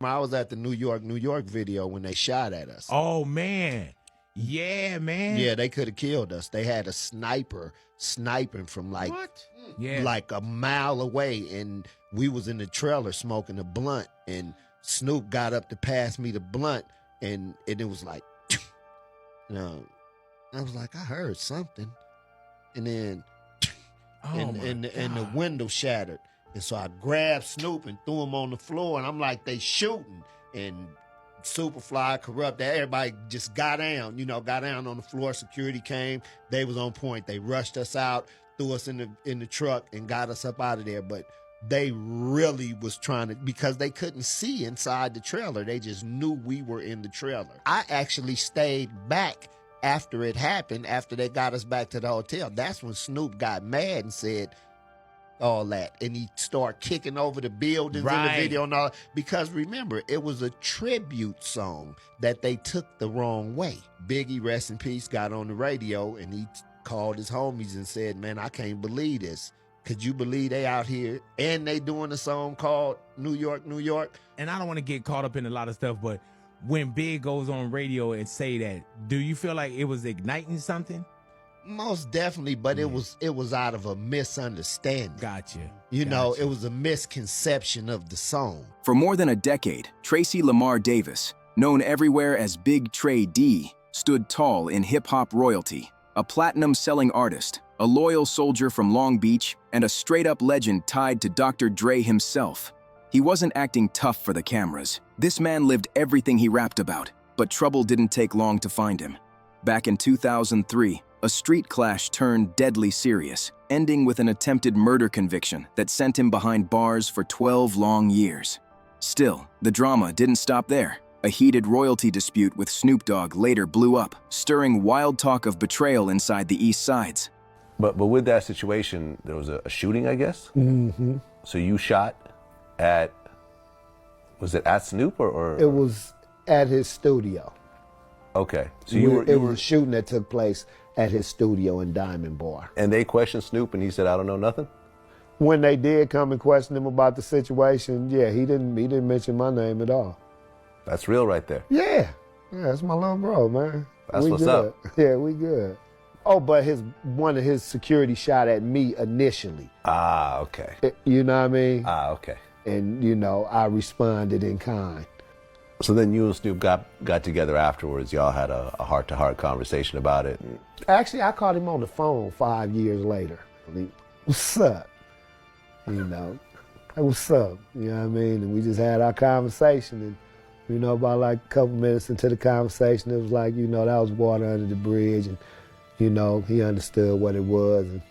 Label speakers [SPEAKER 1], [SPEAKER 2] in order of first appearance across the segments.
[SPEAKER 1] I was at the New York video when they shot at us.
[SPEAKER 2] Oh, man. Yeah, man.
[SPEAKER 1] Yeah, they could have killed us. They had a sniper sniping from like a mile away, and we was in the trailer smoking a blunt, and Snoop got up to pass me the blunt, and it was like, I was like, I heard something, and then and the window shattered. And so I grabbed Snoop and threw him on the floor, and I'm like, they shooting. And Superfly, Corrupt, everybody just got down on the floor. Security came. They was on point. They rushed us out, threw us in the truck, and got us up out of there. But they really was trying to, because they couldn't see inside the trailer. They just knew we were in the trailer. I actually stayed back after it happened, after they got us back to the hotel. That's when Snoop got mad and said all that, and he started kicking over the buildings in the video and all, because remember, it was a tribute song that they took the wrong way. Biggie, rest in peace, got on the radio, and he called his homies and said, man, I can't believe this. Could you believe they out here and they doing a song called New York, New York?
[SPEAKER 2] And I don't want to get caught up in a lot of stuff, but when Big goes on radio and say that, do you feel like it was igniting something?
[SPEAKER 1] Most definitely, but it was out of a misunderstanding.
[SPEAKER 2] Gotcha.
[SPEAKER 1] You know, it was a misconception of the song.
[SPEAKER 3] For more than a decade, Tracy Lamar Davis, known everywhere as Big Tray Deee, stood tall in hip-hop royalty, a platinum-selling artist, a loyal soldier from Long Beach, and a straight-up legend tied to Dr. Dre himself. He wasn't acting tough for the cameras. This man lived everything he rapped about, but trouble didn't take long to find him. Back in 2003, a street clash turned deadly serious, ending with an attempted murder conviction that sent him behind bars for 12 long years. Still, the drama didn't stop there. A heated royalty dispute with Snoop Dogg later blew up, stirring wild talk of betrayal inside the Eastsides.
[SPEAKER 4] But with that situation, there was a shooting, I guess?
[SPEAKER 1] Mm-hmm.
[SPEAKER 4] So you shot at, was it at Snoop or?
[SPEAKER 1] It was at his studio.
[SPEAKER 4] Okay. So
[SPEAKER 1] it was a shooting that took place at his studio in Diamond Bar.
[SPEAKER 4] And they questioned Snoop and he said, I don't know nothing?
[SPEAKER 1] When they did come and question him about the situation, yeah, he didn't mention my name at all.
[SPEAKER 4] That's real right there.
[SPEAKER 1] Yeah, that's my little bro, man.
[SPEAKER 4] That's
[SPEAKER 1] we
[SPEAKER 4] what's
[SPEAKER 1] good.
[SPEAKER 4] up.
[SPEAKER 1] Yeah, we good. Oh, but one of his security shot at me initially.
[SPEAKER 4] Ah, okay.
[SPEAKER 1] You know what I mean?
[SPEAKER 4] Ah, okay.
[SPEAKER 1] And, I responded in kind.
[SPEAKER 4] So then you and Snoop got together afterwards. Y'all had a heart-to-heart conversation about it.
[SPEAKER 1] Actually, I called him on the phone 5 years later. What's up? Hey, what's up? You know what I mean? And we just had our conversation. And, about like a couple minutes into the conversation, it was like, that was water under the bridge. And, he understood what it was. And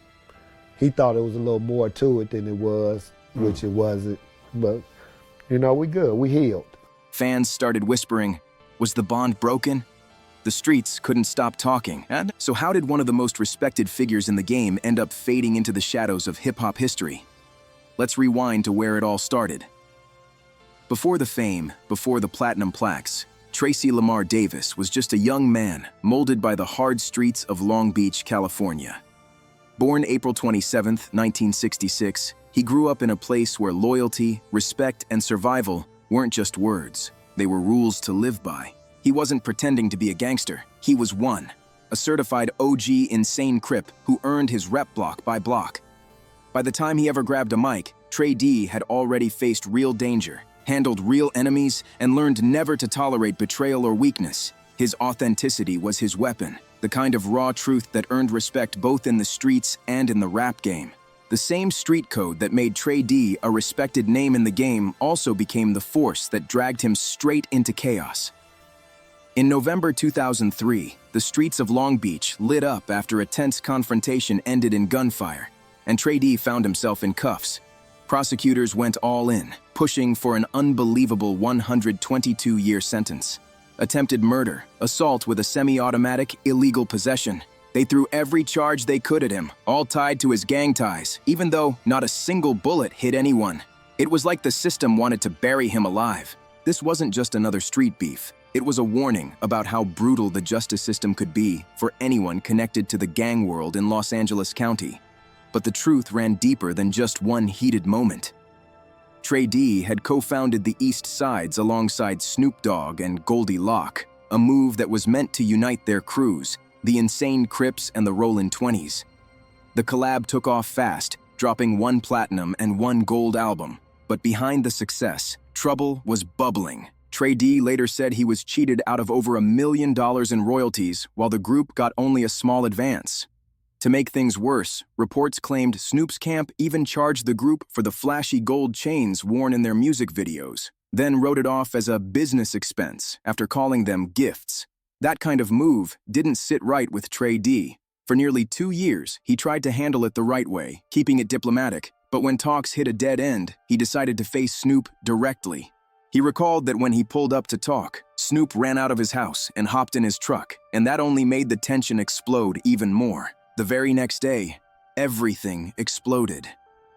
[SPEAKER 1] he thought it was a little more to it than it was, which it wasn't. But, we good. We healed.
[SPEAKER 3] Fans started whispering, was the bond broken? The streets couldn't stop talking. And so how did one of the most respected figures in the game end up fading into the shadows of hip-hop history? Let's rewind to where it all started. Before the fame, before the platinum plaques, Tracy Lamar Davis was just a young man molded by the hard streets of Long Beach, California. Born April 27, 1966, he grew up in a place where loyalty, respect, and survival weren't just words, they were rules to live by. He wasn't pretending to be a gangster, he was one, a certified OG insane crip who earned his rep block by block. By the time he ever grabbed a mic, Tray Deee had already faced real danger, handled real enemies, and learned never to tolerate betrayal or weakness. His authenticity was his weapon, the kind of raw truth that earned respect both in the streets and in the rap game. The same street code that made Tray Deee a respected name in the game also became the force that dragged him straight into chaos. In November 2003, the streets of Long Beach lit up after a tense confrontation ended in gunfire, and Tray Deee found himself in cuffs. Prosecutors went all in, pushing for an unbelievable 122-year sentence. Attempted murder, assault with a semi-automatic, illegal possession. They threw every charge they could at him, all tied to his gang ties, even though not a single bullet hit anyone. It was like the system wanted to bury him alive. This wasn't just another street beef. It was a warning about how brutal the justice system could be for anyone connected to the gang world in Los Angeles County. But the truth ran deeper than just one heated moment. Trey Deee had co-founded the Eastsidaz alongside Snoop Dogg and Goldie Locke, a move that was meant to unite their crews, the Insane Crips and the Rollin' 20s. The collab took off fast, dropping 1 platinum and 1 gold album. But behind the success, trouble was bubbling. Trey Deee later said he was cheated out of over $1 million in royalties, while the group got only a small advance. To make things worse, reports claimed Snoop's camp even charged the group for the flashy gold chains worn in their music videos, then wrote it off as a business expense after calling them gifts. That kind of move didn't sit right with Trey Deee. For nearly 2 years, he tried to handle it the right way, keeping it diplomatic, but when talks hit a dead end, he decided to face Snoop directly. He recalled that when he pulled up to talk, Snoop ran out of his house and hopped in his truck, and that only made the tension explode even more. The very next day, everything exploded.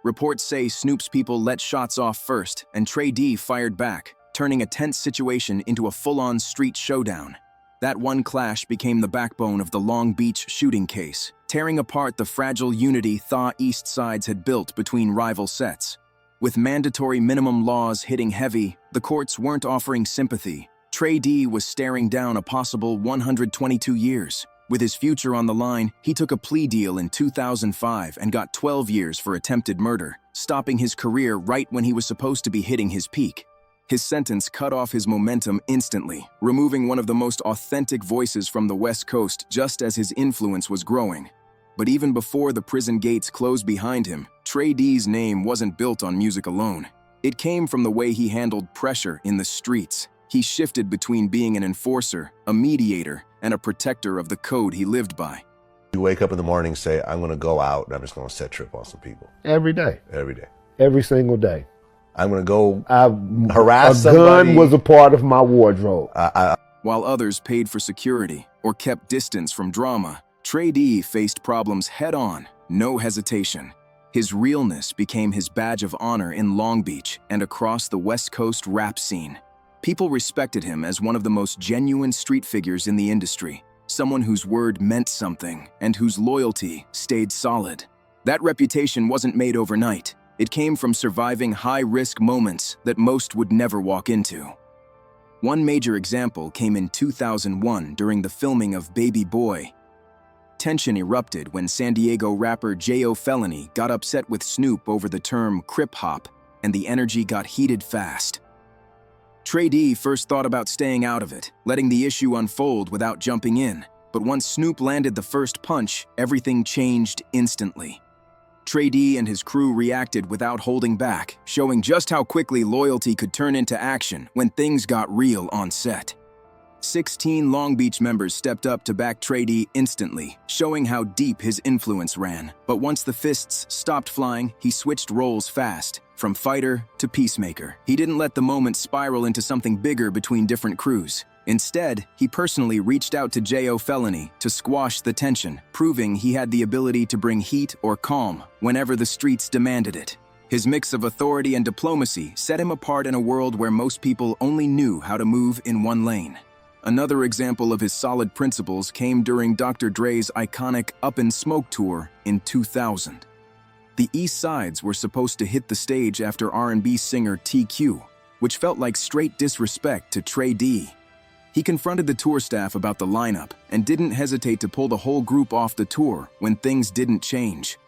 [SPEAKER 3] Reports say Snoop's people let shots off first, and Trey Deee fired back, turning a tense situation into a full-on street showdown. That one clash became the backbone of the Long Beach shooting case, tearing apart the fragile unity Eastsidaz had built between rival sets. With mandatory minimum laws hitting heavy, the courts weren't offering sympathy. Trey Deee was staring down a possible 122 years. With his future on the line, he took a plea deal in 2005 and got 12 years for attempted murder, stopping his career right when he was supposed to be hitting his peak. His sentence cut off his momentum instantly, removing one of the most authentic voices from the West Coast just as his influence was growing. But even before the prison gates closed behind him, Trey Dee's name wasn't built on music alone. It came from the way he handled pressure in the streets. He shifted between being an enforcer, a mediator, and a protector of the code he lived by.
[SPEAKER 4] You wake up in the morning and say, I'm going to go out and I'm just going to set trip on some people.
[SPEAKER 1] Every day.
[SPEAKER 4] Every day.
[SPEAKER 1] Every single day.
[SPEAKER 4] I'm going to go harass somebody.
[SPEAKER 1] A gun was a part of my wardrobe.
[SPEAKER 3] While others paid for security or kept distance from drama, Trey Deee faced problems head-on, no hesitation. His realness became his badge of honor in Long Beach and across the West Coast rap scene. People respected him as one of the most genuine street figures in the industry, someone whose word meant something and whose loyalty stayed solid. That reputation wasn't made overnight. It came from surviving high-risk moments that most would never walk into. One major example came in 2001 during the filming of Baby Boy. Tension erupted when San Diego rapper J.O. Felony got upset with Snoop over the term Crip Hop, and the energy got heated fast. Trey Deee first thought about staying out of it, letting the issue unfold without jumping in. But once Snoop landed the first punch, everything changed instantly. Trey Deee and his crew reacted without holding back, showing just how quickly loyalty could turn into action when things got real on set. 16 Long Beach members stepped up to back Trey Deee instantly, showing how deep his influence ran. But once the fists stopped flying, he switched roles fast, from fighter to peacemaker. He didn't let the moment spiral into something bigger between different crews. Instead, he personally reached out to J.O. Felony to squash the tension, proving he had the ability to bring heat or calm whenever the streets demanded it. His mix of authority and diplomacy set him apart in a world where most people only knew how to move in one lane. Another example of his solid principles came during Dr. Dre's iconic Up in Smoke tour in 2000. The Eastsidaz were supposed to hit the stage after R&B singer TQ, which felt like straight disrespect to Trey Deee. He confronted the tour staff about the lineup and didn't hesitate to pull the whole group off the tour when things didn't change.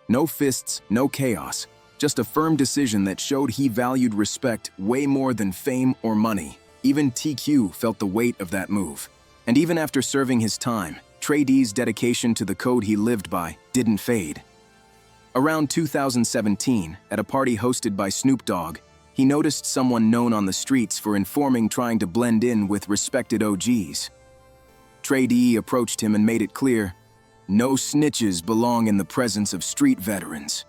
[SPEAKER 3] No fists, no chaos, just a firm decision that showed he valued respect way more than fame or money. Even TQ felt the weight of that move. And even after serving his time, Trey Dee's dedication to the code he lived by didn't fade. Around 2017, at a party hosted by Snoop Dogg, he noticed someone known on the streets for informing trying to blend in with respected OGs. Trey Deee approached him and made it clear, no snitches belong in the presence of street veterans.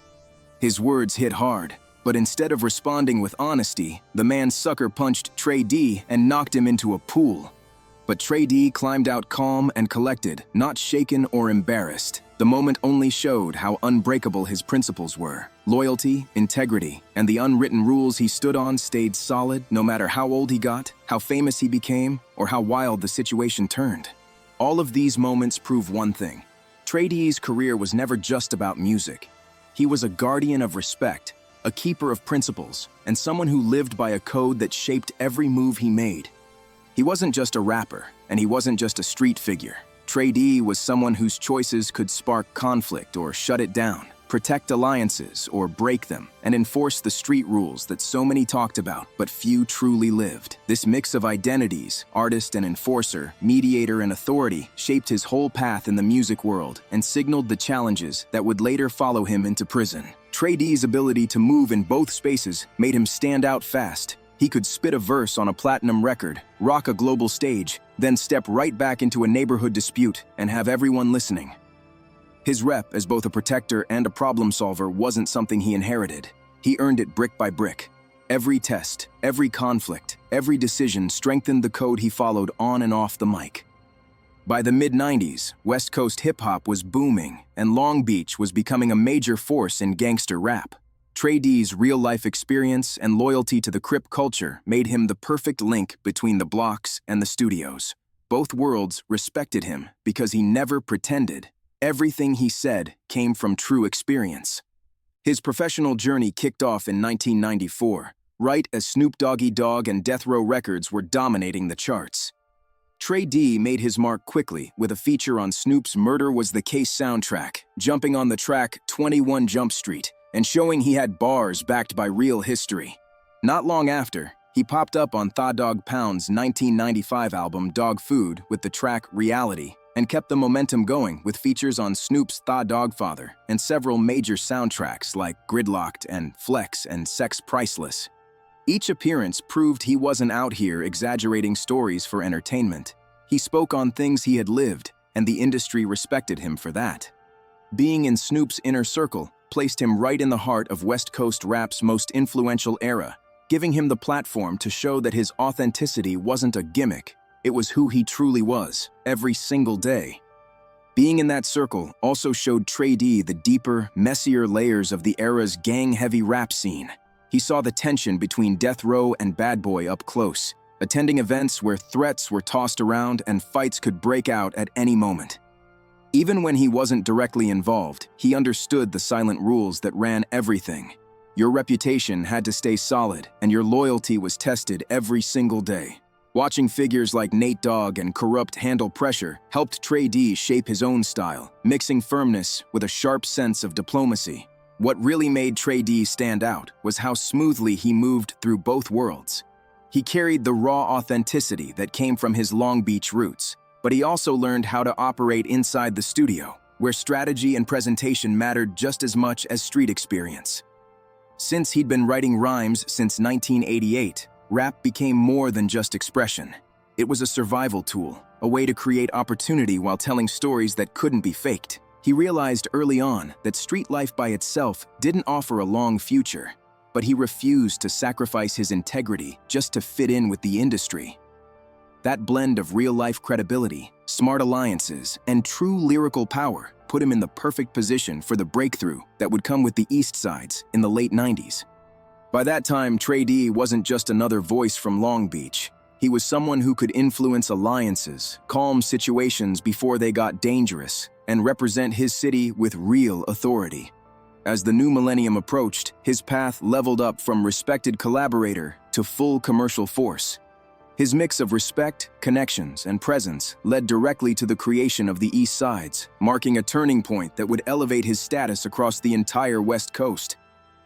[SPEAKER 3] His words hit hard, but instead of responding with honesty, the man sucker punched Trey Deee and knocked him into a pool. But Trey Deee climbed out calm and collected, not shaken or embarrassed. The moment only showed how unbreakable his principles were. Loyalty, integrity, and the unwritten rules he stood on stayed solid no matter how old he got, how famous he became, or how wild the situation turned. All of these moments prove one thing. Trey Dee's career was never just about music. He was a guardian of respect, a keeper of principles, and someone who lived by a code that shaped every move he made. He wasn't just a rapper, and he wasn't just a street figure. Deee was someone whose choices could spark conflict or shut it down, protect alliances or break them, and enforce the street rules that so many talked about but few truly lived. This mix of identities, artist and enforcer, mediator and authority, shaped his whole path in the music world and signaled the challenges that would later follow him into prison. Dee's ability to move in both spaces made him stand out fast. He could spit a verse on a platinum record, rock a global stage, then step right back into a neighborhood dispute and have everyone listening. His rep as both a protector and a problem solver wasn't something he inherited. He earned it brick by brick. Every test, every conflict, every decision strengthened the code he followed on and off the mic. By the mid-90s, West Coast hip-hop was booming, and Long Beach was becoming a major force in gangster rap. Dee's real-life experience and loyalty to the Crip culture made him the perfect link between the blocks and the studios. Both worlds respected him because he never pretended. Everything he said came from true experience. His professional journey kicked off in 1994, right as Snoop Dogg and Death Row Records were dominating the charts. Deee made his mark quickly with a feature on Snoop's Murder Was the Case soundtrack, jumping on the track 21 Jump Street, and showing he had bars backed by real history. Not long after, he popped up on Tha Dog Pound's 1995 album Dog Food with the track Reality, and kept the momentum going with features on Snoop's Tha Dogfather and several major soundtracks like Gridlocked and Flex and Sex Priceless. Each appearance proved he wasn't out here exaggerating stories for entertainment. He spoke on things he had lived, and the industry respected him for that. Being in Snoop's inner circle placed him right in the heart of West Coast rap's most influential era, giving him the platform to show that his authenticity wasn't a gimmick, it was who he truly was, every single day. Being in that circle also showed Deee the deeper, messier layers of the era's gang-heavy rap scene. He saw the tension between Death Row and Bad Boy up close, attending events where threats were tossed around and fights could break out at any moment. Even when he wasn't directly involved, he understood the silent rules that ran everything. Your reputation had to stay solid, and your loyalty was tested every single day. Watching figures like Nate Dogg and Corrupt handle pressure helped Deee shape his own style, mixing firmness with a sharp sense of diplomacy. What really made Deee stand out was how smoothly he moved through both worlds. He carried the raw authenticity that came from his Long Beach roots, but he also learned how to operate inside the studio, where strategy and presentation mattered just as much as street experience. Since he'd been writing rhymes since 1988, rap became more than just expression. It was a survival tool, a way to create opportunity while telling stories that couldn't be faked. He realized early on that street life by itself didn't offer a long future, but he refused to sacrifice his integrity just to fit in with the industry. That blend of real-life credibility, smart alliances, and true lyrical power put him in the perfect position for the breakthrough that would come with the Eastsides in the late 90s. By that time, Deee wasn't just another voice from Long Beach. He was someone who could influence alliances, calm situations before they got dangerous, and represent his city with real authority. As the new millennium approached, his path leveled up from respected collaborator to full commercial force. His mix of respect, connections, and presence led directly to the creation of the Eastsides, marking a turning point that would elevate his status across the entire West Coast.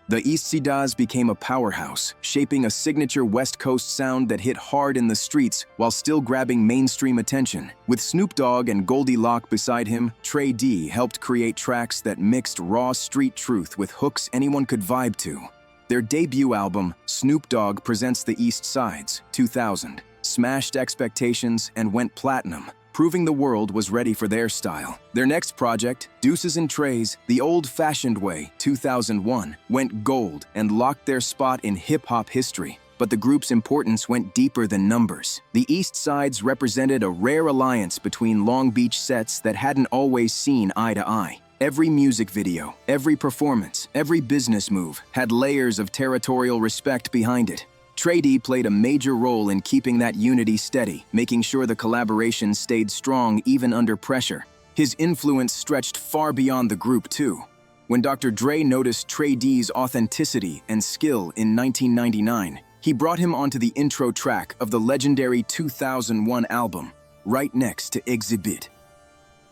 [SPEAKER 3] The Eastsidaz became a powerhouse, shaping a signature West Coast sound that hit hard in the streets while still grabbing mainstream attention. With Snoop Dogg and Goldie Locke beside him, Deee helped create tracks that mixed raw street truth with hooks anyone could vibe to. Their debut album, Snoop Dogg Presents the Eastsides, 2000, smashed expectations and went platinum, proving the world was ready for their style. Their next project, Deuces and Trays, The Old-Fashioned Way, 2001, went gold and locked their spot in hip-hop history. But the group's importance went deeper than numbers. The Eastsides represented a rare alliance between Long Beach sets that hadn't always seen eye to eye. Every music video, every performance, every business move had layers of territorial respect behind it. Deee played a major role in keeping that unity steady, making sure the collaboration stayed strong even under pressure. His influence stretched far beyond the group, too. When Dr. Dre noticed Trey Dee's authenticity and skill in 1999, he brought him onto the intro track of the legendary 2001 album, right next to Exhibit.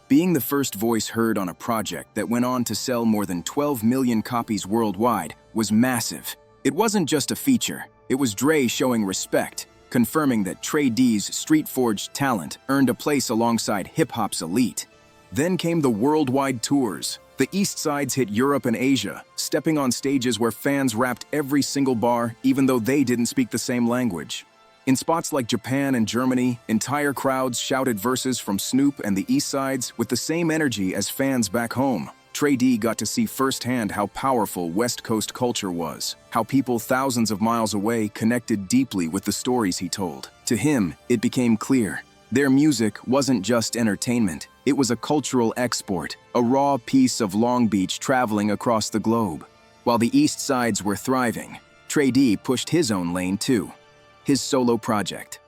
[SPEAKER 3] Being the first voice heard on a project that went on to sell more than 12 million copies worldwide was massive. It wasn't just a feature, it was Dre showing respect, confirming that Trey Dee's street-forged talent earned a place alongside hip-hop's elite. Then came the worldwide tours. The Eastsides hit Europe and Asia, stepping on stages where fans rapped every single bar, even though they didn't speak the same language. In spots like Japan and Germany, entire crowds shouted verses from Snoop and the Eastsides with the same energy as fans back home. Trey Dee got to see firsthand how powerful West Coast culture was, how people thousands of miles away connected deeply with the stories he told. To him, it became clear. Their music wasn't just entertainment, it was a cultural export, a raw piece of Long Beach traveling across the globe. While the Eastsides were thriving, Trey Dee pushed his own lane too, his solo project.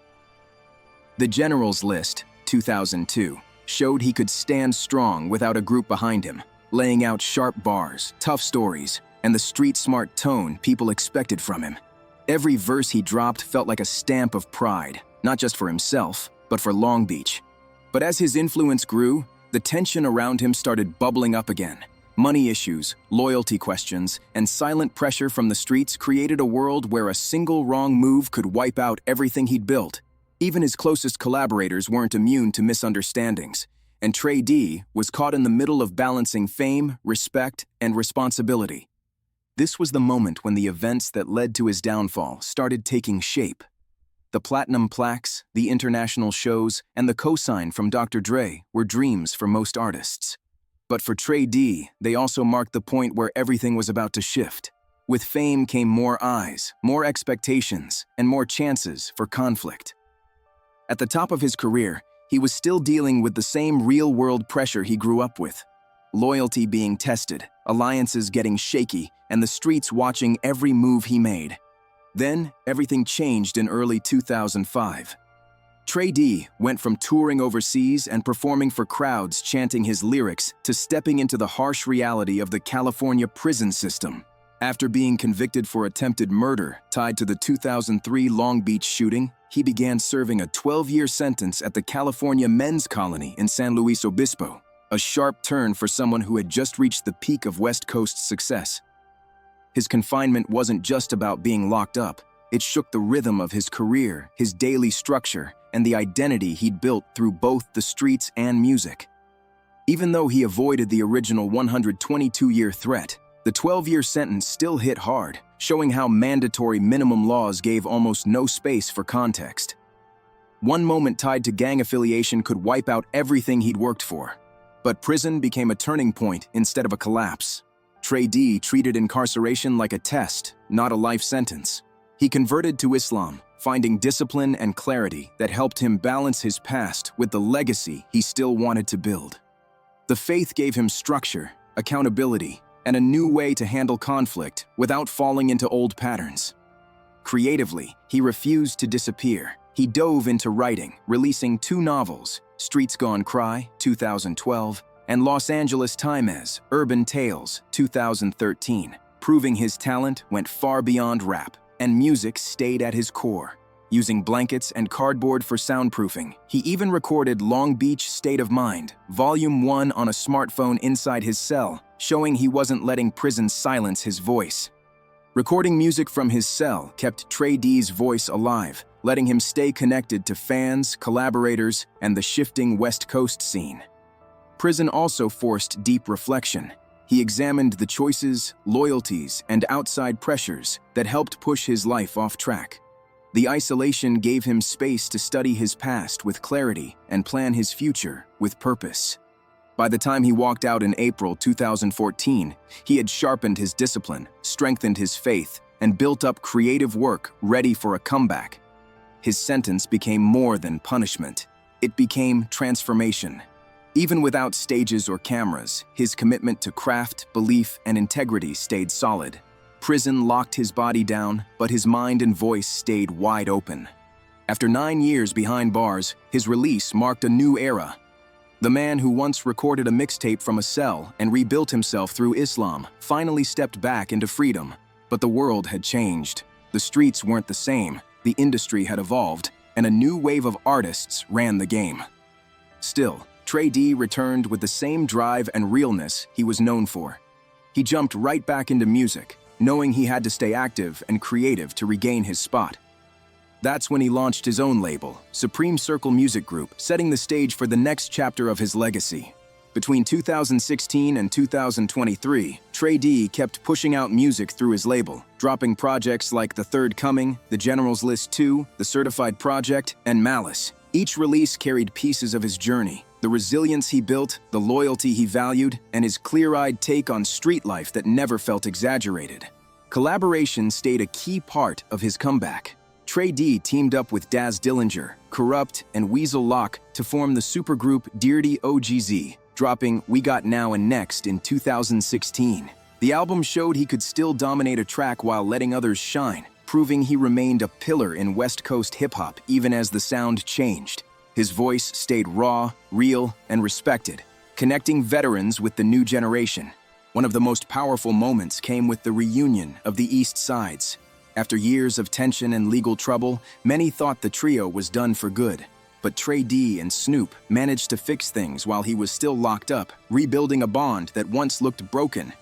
[SPEAKER 3] The General's List, 2002, showed he could stand strong without a group behind him, laying out sharp bars, tough stories, and the street-smart tone people expected from him. Every verse he dropped felt like a stamp of pride, not just for himself, but for Long Beach. But as his influence grew, the tension around him started bubbling up again. Money issues, loyalty questions, and silent pressure from the streets created a world where a single wrong move could wipe out everything he'd built. Even his closest collaborators weren't immune to misunderstandings, and Trey Dee was caught in the middle of balancing fame, respect, and responsibility. This was the moment when the events that led to his downfall started taking shape. The platinum plaques, the international shows, and the cosign from Dr. Dre were dreams for most artists. But for Trey Dee, they also marked the point where everything was about to shift. With fame came more eyes, more expectations, and more chances for conflict. At the top of his career, he was still dealing with the same real-world pressure he grew up with. Loyalty being tested, alliances getting shaky, and the streets watching every move he made. Then, everything changed in early 2005. Trey Dee went from touring overseas and performing for crowds chanting his lyrics to stepping into the harsh reality of the California prison system. After being convicted for attempted murder tied to the 2003 Long Beach shooting, he began serving a 12-year sentence at the California Men's Colony in San Luis Obispo, a sharp turn for someone who had just reached the peak of West Coast success. His confinement wasn't just about being locked up. It shook the rhythm of his career, his daily structure, and the identity he'd built through both the streets and music. Even though he avoided the original 122-year threat, the 12-year sentence still hit hard, showing how mandatory minimum laws gave almost no space for context. One moment tied to gang affiliation could wipe out everything he'd worked for. But prison became a turning point instead of a collapse. Trey Dee treated incarceration like a test, not a life sentence. He converted to Islam, finding discipline and clarity that helped him balance his past with the legacy he still wanted to build. The faith gave him structure, accountability, and a new way to handle conflict without falling into old patterns. Creatively, he refused to disappear. He dove into writing, releasing 2 novels, Streets Gone Cry, 2012, and Los Angeles Times, Urban Tales, 2013, proving his talent went far beyond rap, and music stayed at his core. Using blankets and cardboard for soundproofing, he even recorded Long Beach State of Mind, Volume 1 on a smartphone inside his cell, showing he wasn't letting prison silence his voice. Recording music from his cell kept Trey Dee's voice alive, letting him stay connected to fans, collaborators, and the shifting West Coast scene. Prison also forced deep reflection. He examined the choices, loyalties, and outside pressures that helped push his life off track. The isolation gave him space to study his past with clarity and plan his future with purpose. By the time he walked out in April 2014, he had sharpened his discipline, strengthened his faith, and built up creative work ready for a comeback. His sentence became more than punishment. It became transformation. Even without stages or cameras, his commitment to craft, belief, and integrity stayed solid. Prison locked his body down, but his mind and voice stayed wide open. After 9 years behind bars, his release marked a new era. The man who once recorded a mixtape from a cell and rebuilt himself through Islam finally stepped back into freedom. But the world had changed. The streets weren't the same, the industry had evolved, and a new wave of artists ran the game. Still, Deee returned with the same drive and realness he was known for. He jumped right back into music, knowing he had to stay active and creative to regain his spot. That's when he launched his own label, Supreme Circle Music Group, setting the stage for the next chapter of his legacy. Between 2016 and 2023, Deee kept pushing out music through his label, dropping projects like The Third Coming, The General's List 2, The Certified Project, and Malice. Each release carried pieces of his journey, the resilience he built, the loyalty he valued, and his clear-eyed take on street life that never felt exaggerated. Collaboration stayed a key part of his comeback. Deee teamed up with Daz Dillinger, Corrupt, and Weasel Locke to form the supergroup Deee OGZ, dropping We Got Now and Next in 2016. The album showed he could still dominate a track while letting others shine, proving he remained a pillar in West Coast hip-hop even as the sound changed. His voice stayed raw, real, and respected, connecting veterans with the new generation. One of the most powerful moments came with the reunion of the Eastsides. After years of tension and legal trouble, many thought the trio was done for good. But Deee and Snoop managed to fix things while he was still locked up, rebuilding a bond that once looked broken.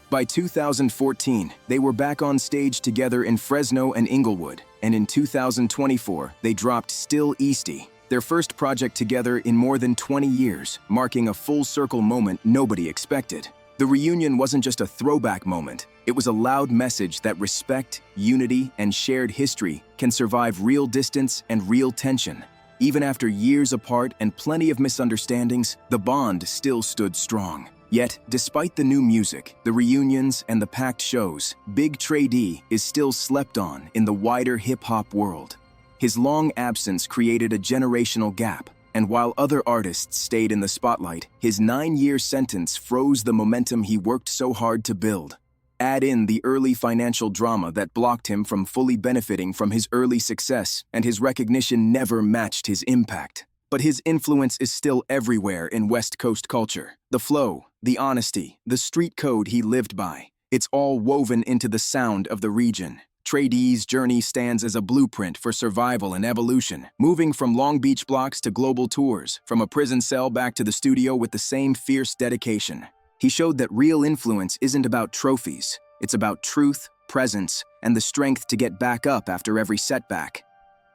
[SPEAKER 3] By 2014, they were back on stage together in Fresno and Inglewood, and in 2024, they dropped Still Easty, their first project together in more than 20 years, marking a full-circle moment nobody expected. The reunion wasn't just a throwback moment, it was a loud message that respect, unity, and shared history can survive real distance and real tension. Even after years apart and plenty of misunderstandings, the bond still stood strong. Yet, despite the new music, the reunions, and the packed shows, Big Deee is still slept on in the wider hip-hop world. His long absence created a generational gap, and while other artists stayed in the spotlight, his 9-year sentence froze the momentum he worked so hard to build. Add in the early financial drama that blocked him from fully benefiting from his early success, and his recognition never matched his impact. But his influence is still everywhere in West Coast culture. The flow, the honesty, the street code he lived by. It's all woven into the sound of the region. Dee's journey stands as a blueprint for survival and evolution, moving from Long Beach blocks to global tours, from a prison cell back to the studio with the same fierce dedication. He showed that real influence isn't about trophies. It's about truth, presence, and the strength to get back up after every setback.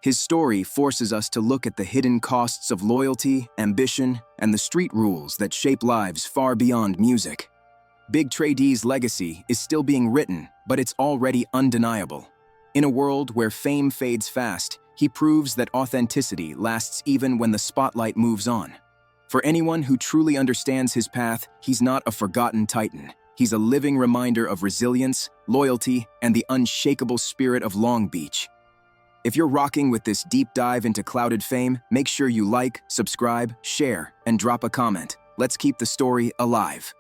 [SPEAKER 3] His story forces us to look at the hidden costs of loyalty, ambition, and the street rules that shape lives far beyond music. Big Dee's legacy is still being written, but it's already undeniable. In a world where fame fades fast, he proves that authenticity lasts even when the spotlight moves on. For anyone who truly understands his path, he's not a forgotten titan. He's a living reminder of resilience, loyalty, and the unshakable spirit of Long Beach. If you're rocking with this deep dive into clouded fame, make sure you like, subscribe, share, and drop a comment. Let's keep the story alive.